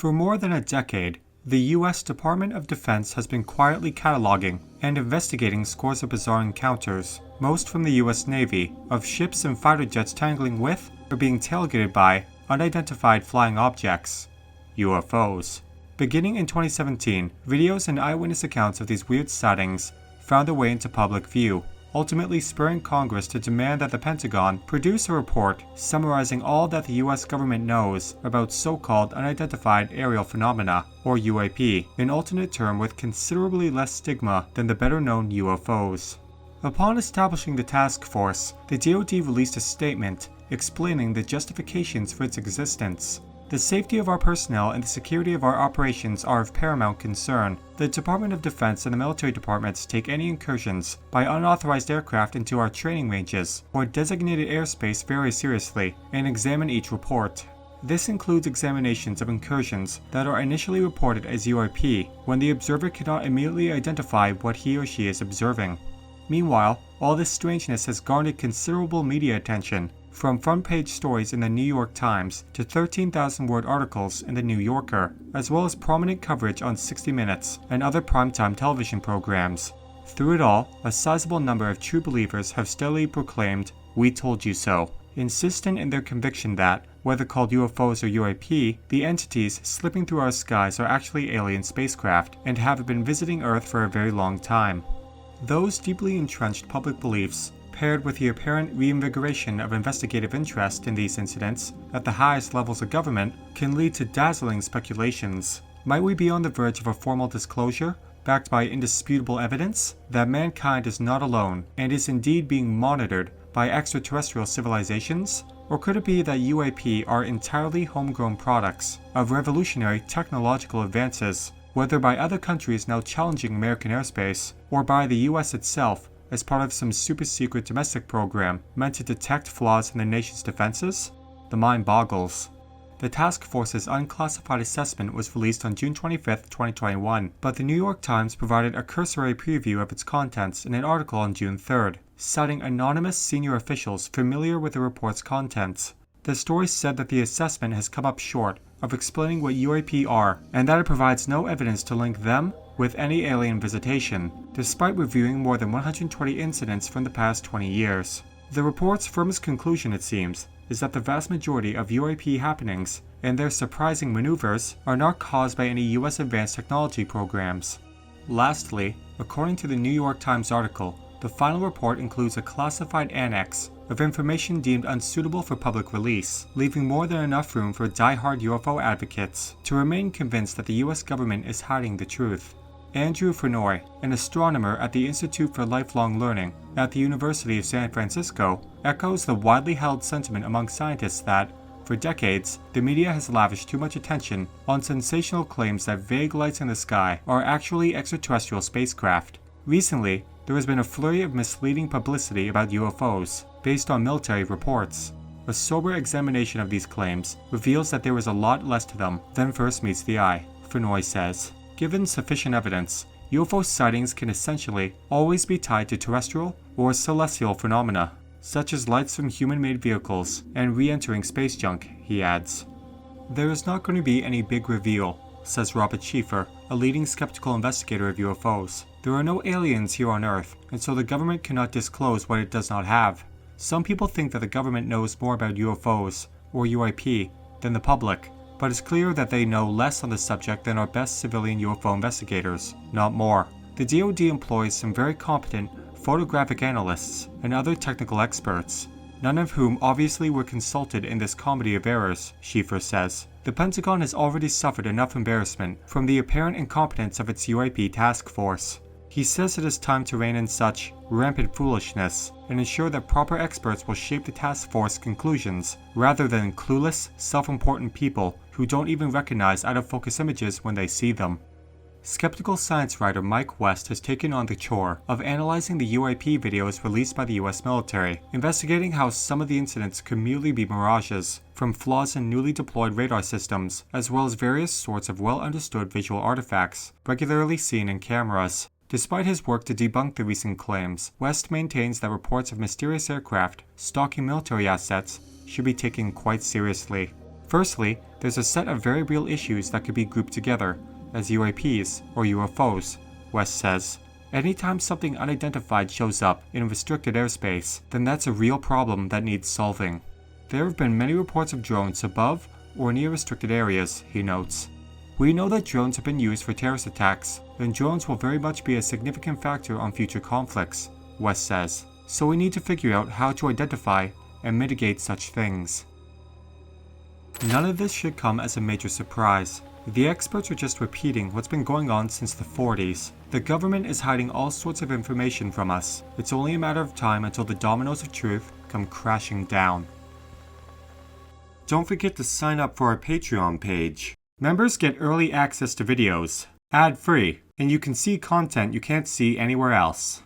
For more than a decade, the U.S. Department of Defense has been quietly cataloging and investigating scores of bizarre encounters, most from the U.S. Navy, of ships and fighter jets tangling with or being tailgated by unidentified flying objects, UFOs. Beginning in 2017, videos and eyewitness accounts of these weird sightings found their way into public view, ultimately spurring Congress to demand that the Pentagon produce a report summarizing all that the US government knows about so-called unidentified aerial phenomena, or UAP, an alternate term with considerably less stigma than the better-known UFOs. Upon establishing the task force, the DoD released a statement explaining the justifications for its existence. The safety of our personnel and the security of our operations are of paramount concern. The Department of Defense and the military departments take any incursions by unauthorized aircraft into our training ranges or designated airspace very seriously and examine each report. This includes examinations of incursions that are initially reported as UAP when the observer cannot immediately identify what he or she is observing. Meanwhile, all this strangeness has garnered considerable media attention, from front-page stories in the New York Times to 13,000-word articles in the New Yorker, as well as prominent coverage on 60 Minutes and other primetime television programs. Through it all, a sizable number of true believers have steadily proclaimed, "We told you so," insistent in their conviction that, whether called UFOs or UAP, the entities slipping through our skies are actually alien spacecraft and have been visiting Earth for a very long time. Those deeply entrenched public beliefs, paired with the apparent reinvigoration of investigative interest in these incidents at the highest levels of government, can lead to dazzling speculations. Might we be on the verge of a formal disclosure, backed by indisputable evidence, that mankind is not alone and is indeed being monitored by extraterrestrial civilizations? Or could it be that UAP are entirely homegrown products of revolutionary technological advances, whether by other countries now challenging American airspace, or by the US itself, as part of some super-secret domestic program meant to detect flaws in the nation's defenses? The mind boggles. The task force's unclassified assessment was released on June 25, 2021, but the New York Times provided a cursory preview of its contents in an article on June 3rd, citing anonymous senior officials familiar with the report's contents. The story said that the assessment has come up short of explaining what UAP are, and that it provides no evidence to link them with any alien visitation, despite reviewing more than 120 incidents from the past 20 years. The report's firmest conclusion, it seems, is that the vast majority of UAP happenings and their surprising maneuvers are not caused by any US advanced technology programs. Lastly, according to the New York Times article, the final report includes a classified annex of information deemed unsuitable for public release, leaving more than enough room for die-hard UFO advocates to remain convinced that the US government is hiding the truth. Andrew Furnoy, an astronomer at the Institute for Lifelong Learning at the University of San Francisco, echoes the widely held sentiment among scientists that, for decades, the media has lavished too much attention on sensational claims that vague lights in the sky are actually extraterrestrial spacecraft. Recently, there has been a flurry of misleading publicity about UFOs, based on military reports. A sober examination of these claims reveals that there is a lot less to them than first meets the eye, Furnoy says. Given sufficient evidence, UFO sightings can essentially always be tied to terrestrial or celestial phenomena, such as lights from human-made vehicles and re-entering space junk, he adds. There is not going to be any big reveal, says Robert Schieffer, a leading skeptical investigator of UFOs. There are no aliens here on Earth, and so the government cannot disclose what it does not have. Some people think that the government knows more about UFOs, or UAP, than the public, but it's clear that they know less on the subject than our best civilian UFO investigators, not more. The DoD employs some very competent photographic analysts and other technical experts, none of whom obviously were consulted in this comedy of errors, Schieffer says. The Pentagon has already suffered enough embarrassment from the apparent incompetence of its UAP task force. He says it is time to rein in such rampant foolishness and ensure that proper experts will shape the task force conclusions, rather than clueless, self-important people who don't even recognize out-of-focus images when they see them. Skeptical science writer Mike West has taken on the chore of analyzing the UAP videos released by the US military, investigating how some of the incidents could merely be mirages from flaws in newly deployed radar systems, as well as various sorts of well-understood visual artifacts regularly seen in cameras. Despite his work to debunk the recent claims, West maintains that reports of mysterious aircraft stalking military assets should be taken quite seriously. Firstly, there's a set of very real issues that could be grouped together as UAPs or UFOs, West says. Anytime something unidentified shows up in restricted airspace, then that's a real problem that needs solving. There have been many reports of drones above or near restricted areas, he notes. We know that drones have been used for terrorist attacks, and drones will very much be a significant factor on future conflicts, West says. So we need to figure out how to identify and mitigate such things. None of this should come as a major surprise. The experts are just repeating what's been going on since the 40s. The government is hiding all sorts of information from us. It's only a matter of time until the dominoes of truth come crashing down. Don't forget to sign up for our Patreon page. Members get early access to videos, ad-free, and you can see content you can't see anywhere else.